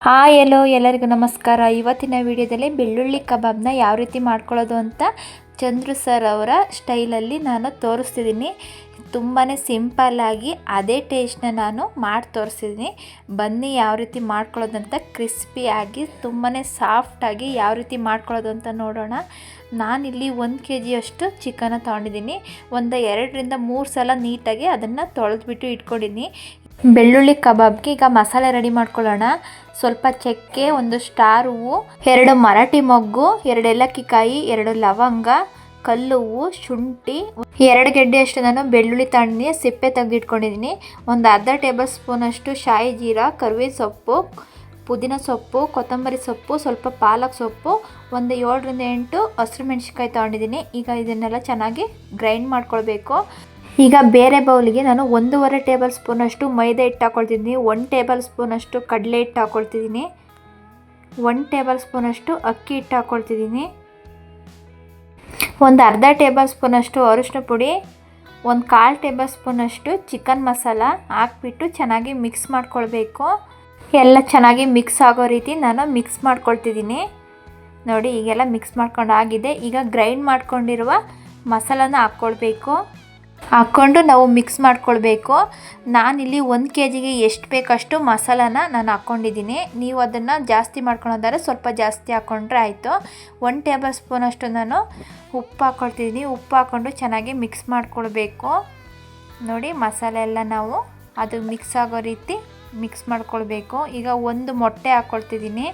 Hi ಎಲ್ಲೋ ಎಲ್ಲರಿಗೂ ನಮಸ್ಕಾರ. ಇವತ್ತಿನ ವಿಡಿಯೋದಲ್ಲಿ ಬೆಳ್ಳುಳ್ಳಿ ಕಬಾಬ್ನ ಯಾವ ರೀತಿ ಮಾಡ್ಕೊಳ್ಳೋದು ಅಂತ ಚಂದ್ರು ಸರ್ ಅವರ ಸ್ಟೈಲಲ್ಲಿ ನಾನು ತೋರಿಸ್ತಿದ್ದೀನಿ. ತುಂಬಾ ಸಿಂಪಲ್ಲಾಗಿ ಅದೇ ಟೇಸ್ಟ್ನ ನಾನು ಮಾಡಿ ತೋರಿಸ್ತಿದ್ದೀನಿ. ಬನ್ನಿ ಯಾವ ರೀತಿ ಮಾಡ್ಕೊಳ್ಳೋದಂತ ಕ್ರಿಸ್ಪಿಯಾಗಿ ತುಂಬಾ ಸಾಫ್ಟಾಗಿ ಯಾವ ರೀತಿ ಮಾಡ್ಕೊಳ್ಳೋದು ಅಂತ ನೋಡೋಣ. ನಾನಿಲ್ಲಿ 1 kg ಅಷ್ಟು ಚಿಕನ್ನ ತೊಗೊಂಡಿದ್ದೀನಿ. ಒಂದು 2ರಿಂದ 3 ಸಲ ನೀಟಾಗಿ ಅದನ್ನು ತೊಳೆದ್ಬಿಟ್ಟು ಇಟ್ಕೊಂಡಿದ್ದೀನಿ. ಬೆಳ್ಳುಳ್ಳಿ ಕಬಾಬ್ಗೆ ಈಗ ಮಸಾಲೆ ರೆಡಿ ಮಾಡ್ಕೊಳ್ಳೋಣ. ಸ್ವಲ್ಪ ಚಕ್ಕೆ, 1 ಸ್ಟಾರ್ ಹೂವು, 2 ಮರಾಠಿ ಮೊಗ್ಗು, 2 ಏಲಕ್ಕಿಕಾಯಿ, 2 ಲವಂಗ, ಕಲ್ಲು ಹೂವು, ಶುಂಠಿ, 2 ಗೆಡ್ಡೆ ಅಷ್ಟು ನಾನು ಬೆಳ್ಳುಳ್ಳಿ ತಣ್ಣಿ ಸಿಪ್ಪೆ ತೆಗೆದಿಟ್ಕೊಂಡಿದ್ದೀನಿ. ಒಂದು ಅರ್ಧ ಟೇಬಲ್ ಸ್ಪೂನ್ ಅಷ್ಟು ಶಾಯಿ ಜೀರಾ, ಕರಿಬೇವಿನ ಸೊಪ್ಪು, ಪುದೀನ ಸೊಪ್ಪು, ಕೊತ್ತಂಬರಿ ಸೊಪ್ಪು, ಸ್ವಲ್ಪ ಪಾಲಕ್ ಸೊಪ್ಪು, ಒಂದು 7ರಿಂದ 8 ಹಸಿರು ಮೆಣಸಿನ್ಕಾಯಿ ತೊಗೊಂಡಿದ್ದೀನಿ. ಈಗ ಇದನ್ನೆಲ್ಲ ಚೆನ್ನಾಗಿ ಗ್ರೈಂಡ್ ಮಾಡ್ಕೊಳ್ಬೇಕು. ಈಗ ಬೇರೆ ಬೌಲಿಗೆ ನಾನು 1.5 ಟೇಬಲ್ ಸ್ಪೂನ್ ಅಷ್ಟು ಮೈದಾ ಹಿಟ್ಟು ಹಾಕ್ಕೊಳ್ತಿದ್ದೀನಿ. 1 ಟೇಬಲ್ ಸ್ಪೂನ್ ಅಷ್ಟು ಕಡಲೆ ಹಿಟ್ಟು ಹಾಕ್ಕೊಳ್ತಿದ್ದೀನಿ. 1 ಟೇಬಲ್ ಸ್ಪೂನ್ ಅಷ್ಟು ಅಕ್ಕಿ ಹಿಟ್ಟು ಹಾಕ್ಕೊಳ್ತಿದ್ದೀನಿ. ಒಂದು ಅರ್ಧ ಟೇಬಲ್ ಸ್ಪೂನ್ ಅಷ್ಟು ಅರಿಶಿನ ಪುಡಿ, 1/4 ಟೇಬಲ್ ಸ್ಪೂನ್ ಅಷ್ಟು ಚಿಕನ್ ಮಸಾಲ ಹಾಕ್ಬಿಟ್ಟು ಚೆನ್ನಾಗಿ ಮಿಕ್ಸ್ ಮಾಡ್ಕೊಳ್ಬೇಕು. ಎಲ್ಲ ಚೆನ್ನಾಗಿ ಮಿಕ್ಸ್ ಆಗೋ ರೀತಿ ನಾನು ಮಿಕ್ಸ್ ಮಾಡ್ಕೊಳ್ತಿದ್ದೀನಿ. ನೋಡಿ, ಈಗೆಲ್ಲ ಮಿಕ್ಸ್ ಮಾಡ್ಕೊಂಡಾಗಿದೆ. ಈಗ ಗ್ರೈಂಡ್ ಮಾಡ್ಕೊಂಡಿರುವ ಮಸಾಲನ ಹಾಕ್ಕೊಂಡು ನಾವು ಮಿಕ್ಸ್ ಮಾಡ್ಕೊಳ್ಬೇಕು. ನಾನಿಲ್ಲಿ 1 kgಗೆ ಎಷ್ಟು ಬೇಕಷ್ಟು ಮಸಾಲಾನ ನಾನು ಹಾಕ್ಕೊಂಡಿದ್ದೀನಿ. ನೀವು ಅದನ್ನು ಜಾಸ್ತಿ ಮಾಡ್ಕೊಳೋದಾದ್ರೆ ಸ್ವಲ್ಪ ಜಾಸ್ತಿ ಹಾಕ್ಕೊಂಡ್ರೆ ಆಯಿತು. 1 ಟೇಬಲ್ ಸ್ಪೂನ್ ಅಷ್ಟು ನಾನು ಉಪ್ಪು ಹಾಕ್ಕೊಳ್ತಿದ್ದೀನಿ. ಉಪ್ಪು ಹಾಕ್ಕೊಂಡು ಚೆನ್ನಾಗಿ ಮಿಕ್ಸ್ ಮಾಡ್ಕೊಳ್ಬೇಕು. ನೋಡಿ, ಮಸಾಲೆ ಎಲ್ಲ ನಾವು ಅದು ಮಿಕ್ಸ್ ಆಗೋ ರೀತಿ ಮಿಕ್ಸ್ ಮಾಡ್ಕೊಳ್ಬೇಕು. ಈಗ 1 ಮೊಟ್ಟೆ ಹಾಕ್ಕೊಳ್ತಿದ್ದೀನಿ.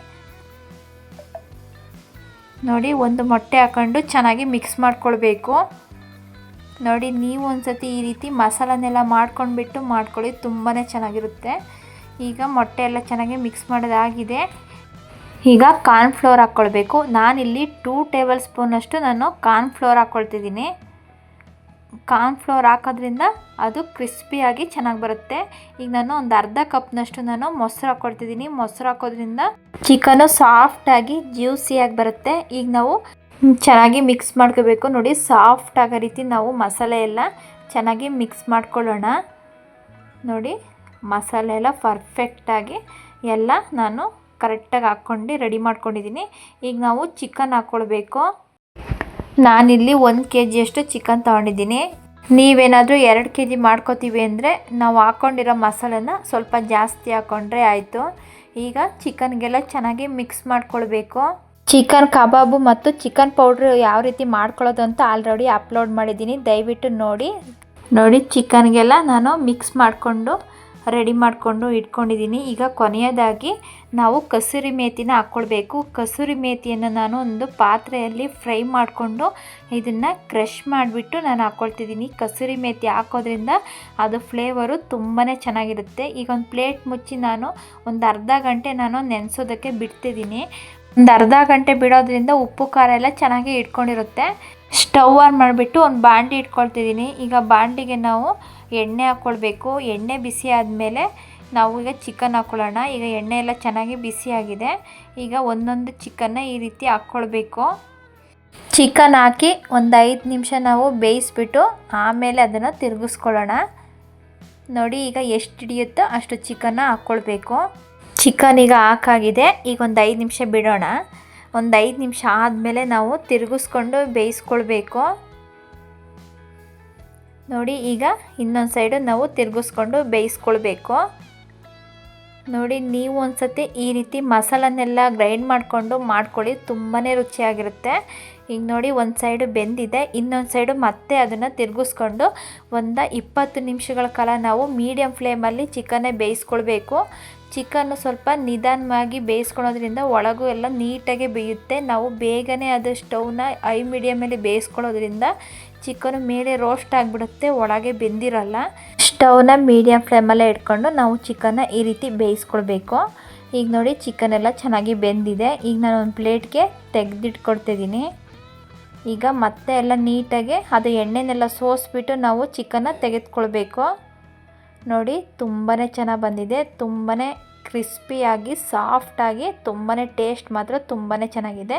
ನೋಡಿ, 1 ಮೊಟ್ಟೆ ಹಾಕ್ಕೊಂಡು ಚೆನ್ನಾಗಿ ಮಿಕ್ಸ್ ಮಾಡ್ಕೊಳ್ಬೇಕು. ನೋಡಿ, ನೀವು ಒಂದ್ಸತಿ ಈ ರೀತಿ ಮಸಾಲನೆಲ್ಲ ಮಾಡ್ಕೊಂಡ್ಬಿಟ್ಟು ಮಾಡ್ಕೊಳ್ಳಿ, ತುಂಬಾ ಚೆನ್ನಾಗಿರುತ್ತೆ. ಈಗ ಮೊಟ್ಟೆ ಎಲ್ಲ ಚೆನ್ನಾಗಿ ಮಿಕ್ಸ್ ಮಾಡೋದಾಗಿದೆ. ಈಗ ಕಾರ್ನ್ಫ್ಲೋರ್ ಹಾಕ್ಕೊಳ್ಬೇಕು. ನಾನಿಲ್ಲಿ 2 ಟೇಬಲ್ ಸ್ಪೂನ್ ಅಷ್ಟು ನಾನು ಕಾರ್ನ್ಫ್ಲೋರ್ ಹಾಕ್ಕೊಳ್ತಿದ್ದೀನಿ. ಕಾರ್ನ್ಫ್ಲೋರ್ ಹಾಕೋದ್ರಿಂದ ಅದು ಕ್ರಿಸ್ಪಿಯಾಗಿ ಚೆನ್ನಾಗಿ ಬರುತ್ತೆ. ಈಗ ನಾನು ಒಂದು ಅರ್ಧ ಕಪ್ನಷ್ಟು ನಾನು ಮೊಸರು ಹಾಕ್ಕೊಳ್ತಿದ್ದೀನಿ. ಮೊಸರು ಹಾಕೋದ್ರಿಂದ ಚಿಕನು ಸಾಫ್ಟಾಗಿ ಜ್ಯೂಸಿಯಾಗಿ ಬರುತ್ತೆ. ಈಗ ನಾವು ಚೆನ್ನಾಗಿ ಮಿಕ್ಸ್ ಮಾಡ್ಕೋಬೇಕು. ನೋಡಿ, ಸಾಫ್ಟ್ ಆಗೋ ರೀತಿ ನಾವು ಮಸಾಲೆ ಎಲ್ಲ ಚೆನ್ನಾಗಿ ಮಿಕ್ಸ್ ಮಾಡ್ಕೊಳ್ಳೋಣ. ನೋಡಿ, ಮಸಾಲೆ ಎಲ್ಲ ಪರ್ಫೆಕ್ಟಾಗಿ ಎಲ್ಲ ನಾನು ಕರೆಕ್ಟಾಗಿ ಹಾಕ್ಕೊಂಡು ರೆಡಿ ಮಾಡ್ಕೊಂಡಿದ್ದೀನಿ. ಈಗ ನಾವು ಚಿಕನ್ ಹಾಕ್ಕೊಳ್ಬೇಕು. ನಾನಿಲ್ಲಿ 1 kg ಅಷ್ಟು ಚಿಕನ್ ತೊಗೊಂಡಿದ್ದೀನಿ. ನೀವೇನಾದರೂ 2 kg ಮಾಡ್ಕೋತೀವಿ ಅಂದರೆ ನಾವು ಹಾಕ್ಕೊಂಡಿರೋ ಮಸಾಲೆನ ಸ್ವಲ್ಪ ಜಾಸ್ತಿ ಹಾಕ್ಕೊಂಡ್ರೆ ಆಯಿತು. ಈಗ ಚಿಕನ್ಗೆಲ್ಲ ಚೆನ್ನಾಗಿ ಮಿಕ್ಸ್ ಮಾಡ್ಕೊಳ್ಬೇಕು. ಚಿಕನ್ ಕಬಾಬು ಮತ್ತು ಚಿಕನ್ ಪೌಡ್ರ್ ಯಾವ ರೀತಿ ಮಾಡ್ಕೊಳ್ಳೋದು ಅಂತ ಆಲ್ರೆಡಿ ಅಪ್ಲೋಡ್ ಮಾಡಿದ್ದೀನಿ, ದಯವಿಟ್ಟು ನೋಡಿ. ಚಿಕನ್ಗೆಲ್ಲ ನಾನು ಮಿಕ್ಸ್ ಮಾಡಿಕೊಂಡು ರೆಡಿ ಮಾಡಿಕೊಂಡು ಇಟ್ಕೊಂಡಿದ್ದೀನಿ. ಈಗ ಕೊನೆಯದಾಗಿ ನಾವು ಕಸೂರಿ ಮೇಥಿನ ಹಾಕ್ಕೊಳ್ಬೇಕು. ಕಸೂರಿ ಮೇಥಿಯನ್ನು ನಾನು ಒಂದು ಪಾತ್ರೆಯಲ್ಲಿ ಫ್ರೈ ಮಾಡಿಕೊಂಡು ಇದನ್ನು ಕ್ರಷ್ ಮಾಡಿಬಿಟ್ಟು ನಾನು ಹಾಕ್ಕೊಳ್ತಿದ್ದೀನಿ. ಕಸೂರಿ ಮೇಥಿ ಹಾಕೋದ್ರಿಂದ ಅದು ಫ್ಲೇವರು ತುಂಬಾ ಚೆನ್ನಾಗಿರುತ್ತೆ. ಈಗ ಒಂದು ಪ್ಲೇಟ್ ಮುಚ್ಚಿ ನಾನು ಒಂದು ಅರ್ಧ ಗಂಟೆ ನಾನು ನೆನೆಸೋದಕ್ಕೆ ಬಿಡ್ತಿದ್ದೀನಿ. ಒಂದು ಅರ್ಧ ಗಂಟೆ ಬಿಡೋದ್ರಿಂದ ಉಪ್ಪು ಖಾರ ಎಲ್ಲ ಚೆನ್ನಾಗಿ ಇಟ್ಕೊಂಡಿರುತ್ತೆ. ಸ್ಟವ್ ಆನ್ ಮಾಡಿಬಿಟ್ಟು ಒಂದು ಬಾಂಡಿ ಇಟ್ಕೊಳ್ತಿದ್ದೀನಿ. ಈಗ ಬಾಂಡಿಗೆ ನಾವು ಎಣ್ಣೆ ಹಾಕ್ಕೊಳ್ಬೇಕು. ಎಣ್ಣೆ ಬಿಸಿ ಆದಮೇಲೆ ನಾವು ಈಗ ಚಿಕನ್ ಹಾಕ್ಕೊಳ್ಳೋಣ. ಈಗ ಎಣ್ಣೆ ಎಲ್ಲ ಚೆನ್ನಾಗಿ ಬಿಸಿಯಾಗಿದೆ. ಈಗ ಒಂದೊಂದು ಚಿಕನ್ನ ಈ ರೀತಿ ಹಾಕ್ಕೊಳ್ಬೇಕು. ಚಿಕನ್ ಹಾಕಿ ಒಂದು 5 ನಿಮಿಷ ನಾವು ಬೇಯಿಸ್ಬಿಟ್ಟು ಆಮೇಲೆ ಅದನ್ನು ತಿರುಗಿಸ್ಕೊಳ್ಳೋಣ. ನೋಡಿ, ಈಗ ಎಷ್ಟು ಹಿಡಿಯುತ್ತೋ ಅಷ್ಟು ಚಿಕನ್ನ ಹಾಕ್ಕೊಳ್ಬೇಕು. ಚಿಕನ್ ಈಗ ಹಾಕಾಗಿದೆ. ಈಗ ಒಂದು 5 ನಿಮಿಷ ಬಿಡೋಣ. ಒಂದು 5 ನಿಮಿಷ ಆದಮೇಲೆ ನಾವು ತಿರುಗಿಸ್ಕೊಂಡು ಬೇಯಿಸ್ಕೊಳ್ಬೇಕು. ನೋಡಿ, ಈಗ ಇನ್ನೊಂದು ಸೈಡು ನಾವು ತಿರುಗಿಸ್ಕೊಂಡು ಬೇಯಿಸ್ಕೊಳ್ಬೇಕು. ನೋಡಿ, ನೀವು ಒಂದು ಸತಿ ಈ ರೀತಿ ಮಸಾಲನ್ನೆಲ್ಲ ಗ್ರೈಂಡ್ ಮಾಡ್ಕೊಳ್ಳಿ, ತುಂಬಾ ರುಚಿಯಾಗಿರುತ್ತೆ. ಈಗ ನೋಡಿ, ಒಂದು ಸೈಡು ಬೆಂದಿದೆ, ಇನ್ನೊಂದು ಸೈಡು ಮತ್ತೆ ಅದನ್ನು ತಿರುಗಿಸ್ಕೊಂಡು ಒಂದು 20 ನಿಮಿಷಗಳ ಕಾಲ ನಾವು ಮೀಡಿಯಮ್ ಫ್ಲೇಮಲ್ಲಿ ಚಿಕನ್ನೇ ಬೇಯಿಸ್ಕೊಳ್ಬೇಕು. ಚಿಕನ್ನು ಸ್ವಲ್ಪ ನಿಧಾನವಾಗಿ ಬೇಯಿಸ್ಕೊಳ್ಳೋದ್ರಿಂದ ಒಳಗೂ ಎಲ್ಲ ನೀಟಾಗಿ ಬೇಯುತ್ತೆ. ನಾವು ಬೇಗನೆ ಅದು ಸ್ಟವ್ನ ಮೀಡಿಯಮಲ್ಲಿ ಬೇಯಿಸ್ಕೊಳ್ಳೋದ್ರಿಂದ ಚಿಕನು ಮೇಲೆ ರೋಸ್ಟ್ ಆಗಿಬಿಡುತ್ತೆ, ಒಳಗೆ ಬೆಂದಿರಲ್ಲ. ಸ್ಟವ್ನ ಮೀಡಿಯಮ್ ಫ್ಲೇಮಲ್ಲೇ ಇಟ್ಕೊಂಡು ನಾವು ಚಿಕನ್ನ ಈ ರೀತಿ ಬೇಯಿಸ್ಕೊಳ್ಬೇಕು. ಈಗ ನೋಡಿ, ಚಿಕನ್ ಎಲ್ಲ ಚೆನ್ನಾಗಿ ಬೆಂದಿದೆ. ಈಗ ನಾನು ಒಂದು ಪ್ಲೇಟ್ಗೆ ತೆಗೆದಿಟ್ಕೊಡ್ತಿದ್ದೀನಿ. ಈಗ ಮತ್ತೆ ಎಲ್ಲ ನೀಟಾಗಿ ಅದು ಎಣ್ಣೆನೆಲ್ಲ ಸೋಸಿಬಿಟ್ಟು ನಾವು ಚಿಕನ್ನ ತೆಗೆದುಕೊಳ್ಬೇಕು. ನೋಡಿ, ತುಂಬಾ ಚೆನ್ನಾಗಿ ಬಂದಿದೆ. ತುಂಬಾ ಕ್ರಿಸ್ಪಿಯಾಗಿ ಸಾಫ್ಟಾಗಿ ತುಂಬಾ ಟೇಸ್ಟ್ ಮಾತ್ರ ತುಂಬಾ ಚೆನ್ನಾಗಿದೆ.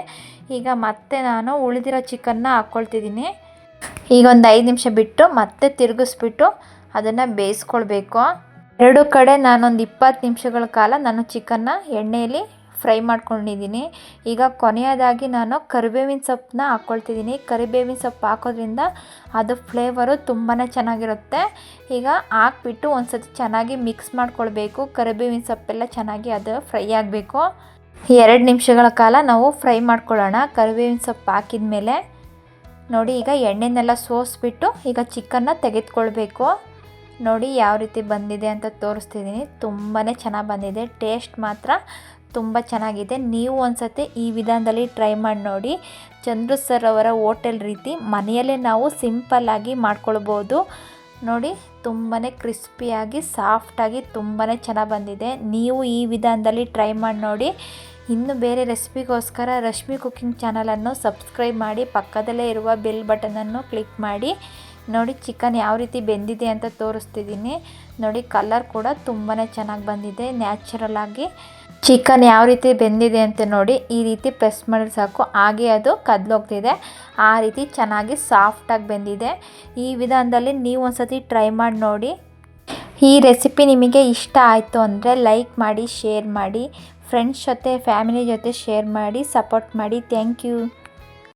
ಈಗ ಮತ್ತೆ ನಾನು ಉಳಿದಿರೋ ಚಿಕನ್ನ ಹಾಕ್ಕೊಳ್ತಿದ್ದೀನಿ. ಈಗ ಒಂದು 5 ನಿಮಿಷ ಬಿಟ್ಟು ಮತ್ತೆ ತಿರುಗಿಸ್ಬಿಟ್ಟು ಅದನ್ನು ಬೇಯಿಸ್ಕೊಳ್ಬೇಕು. ಎರಡು ಕಡೆ ನಾನೊಂದು 20 ನಿಮಿಷಗಳ ಕಾಲ ನಾನು ಚಿಕನ್ನ ಎಣ್ಣೆಯಲ್ಲಿ ಫ್ರೈ ಮಾಡ್ಕೊಂಡಿದ್ದೀನಿ. ಈಗ ಕೊನೆಯದಾಗಿ ನಾನು ಕರಿಬೇವಿನ ಸೊಪ್ಪನ್ನ ಹಾಕ್ಕೊಳ್ತಿದ್ದೀನಿ. ಕರಿಬೇವಿನ ಸೊಪ್ಪು ಹಾಕೋದ್ರಿಂದ ಅದು ಫ್ಲೇವರು ತುಂಬಾ ಚೆನ್ನಾಗಿರುತ್ತೆ. ಈಗ ಹಾಕ್ಬಿಟ್ಟು ಒಂದು ಸತಿ ಚೆನ್ನಾಗಿ ಮಿಕ್ಸ್ ಮಾಡ್ಕೊಳ್ಬೇಕು. ಕರಿಬೇವಿನ ಸೊಪ್ಪೆಲ್ಲ ಚೆನ್ನಾಗಿ ಅದು ಫ್ರೈ ಆಗಬೇಕು. 2 ನಿಮಿಷಗಳ ಕಾಲ ನಾವು ಫ್ರೈ ಮಾಡ್ಕೊಳ್ಳೋಣ. ಕರಿಬೇವಿನ ಸೊಪ್ಪು ಹಾಕಿದ ಮೇಲೆ ನೋಡಿ, ಈಗ ಎಣ್ಣೆನೆಲ್ಲ ಸೋಸಿಬಿಟ್ಟು ಈಗ ಚಿಕನ್ನ ತೆಗೆದುಕೊಳ್ಬೇಕು. ನೋಡಿ ಯಾವ ರೀತಿ ಬಂದಿದೆ ಅಂತ ತೋರಿಸ್ತಿದ್ದೀನಿ. ತುಂಬಾ ಚೆನ್ನಾಗಿ ಬಂದಿದೆ. ಟೇಸ್ಟ್ ಮಾತ್ರ ತುಂಬ ಚೆನ್ನಾಗಿದೆ. ನೀವು ಒಂದು ಸತಿ ಈ ವಿಧಾನದಲ್ಲಿ ಟ್ರೈ ಮಾಡಿ ನೋಡಿ. ಚಂದ್ರು ಸರ್ ಅವರ ಹೋಟೆಲ್ ರೀತಿ ಮನೆಯಲ್ಲೇ ನಾವು ಸಿಂಪಲ್ಲಾಗಿ ಮಾಡ್ಕೊಳ್ಬೋದು. ನೋಡಿ ತುಂಬಾ ಕ್ರಿಸ್ಪಿಯಾಗಿ ಸಾಫ್ಟಾಗಿ ತುಂಬಾ ಚೆನ್ನಾಗಿ ಬಂದಿದೆ. ನೀವು ಈ ವಿಧಾನದಲ್ಲಿ ಟ್ರೈ ಮಾಡಿ ನೋಡಿ. ಇನ್ನು ಬೇರೆ ರೆಸಿಪಿಗೋಸ್ಕರ ರಶ್ಮಿ ಕುಕಿಂಗ್ ಚಾನಲನ್ನು ಸಬ್ಸ್ಕ್ರೈಬ್ ಮಾಡಿ, ಪಕ್ಕದಲ್ಲೇ ಇರುವ ಬೆಲ್ ಬಟನನ್ನು ಕ್ಲಿಕ್ ಮಾಡಿ. ನೋಡಿ ಚಿಕನ್ ಯಾವ ರೀತಿ ಬೆಂದಿದೆ ಅಂತ ತೋರಿಸ್ತಿದ್ದೀನಿ. ನೋಡಿ ಕಲರ್ ಕೂಡ ತುಂಬಾ ಚೆನ್ನಾಗಿ ಬಂದಿದೆ. ನ್ಯಾಚುರಲ್ ಆಗಿ ಚಿಕನ್ ಯಾವ ರೀತಿ ಬೆಂದಿದೆ ಅಂತ ನೋಡಿ, ಈ ರೀತಿ ಪ್ರೆಸ್ ಮಾಡಿದ್ರೆ ಸಾಕು, ಹಾಗೆ ಅದು ಕದ್ಲೋಗ್ತಿದೆ. ಆ ರೀತಿ ಚೆನ್ನಾಗಿ ಸಾಫ್ಟಾಗಿ ಬೆಂದಿದೆ. ಈ ವಿಧಾನದಲ್ಲಿ ನೀವು ಒಂದು ಸತಿ ಟ್ರೈ ಮಾಡಿ ನೋಡಿ. ಈ ರೆಸಿಪಿ ನಿಮಗೆ ಇಷ್ಟ ಆಯಿತು ಅಂದರೆ ಲೈಕ್ ಮಾಡಿ, ಶೇರ್ ಮಾಡಿ, ಫ್ರೆಂಡ್ಸ್ ಜೊತೆ ಫ್ಯಾಮಿಲಿ ಜೊತೆ ಶೇರ್ ಮಾಡಿ, ಸಪೋರ್ಟ್ ಮಾಡಿ. Thank you.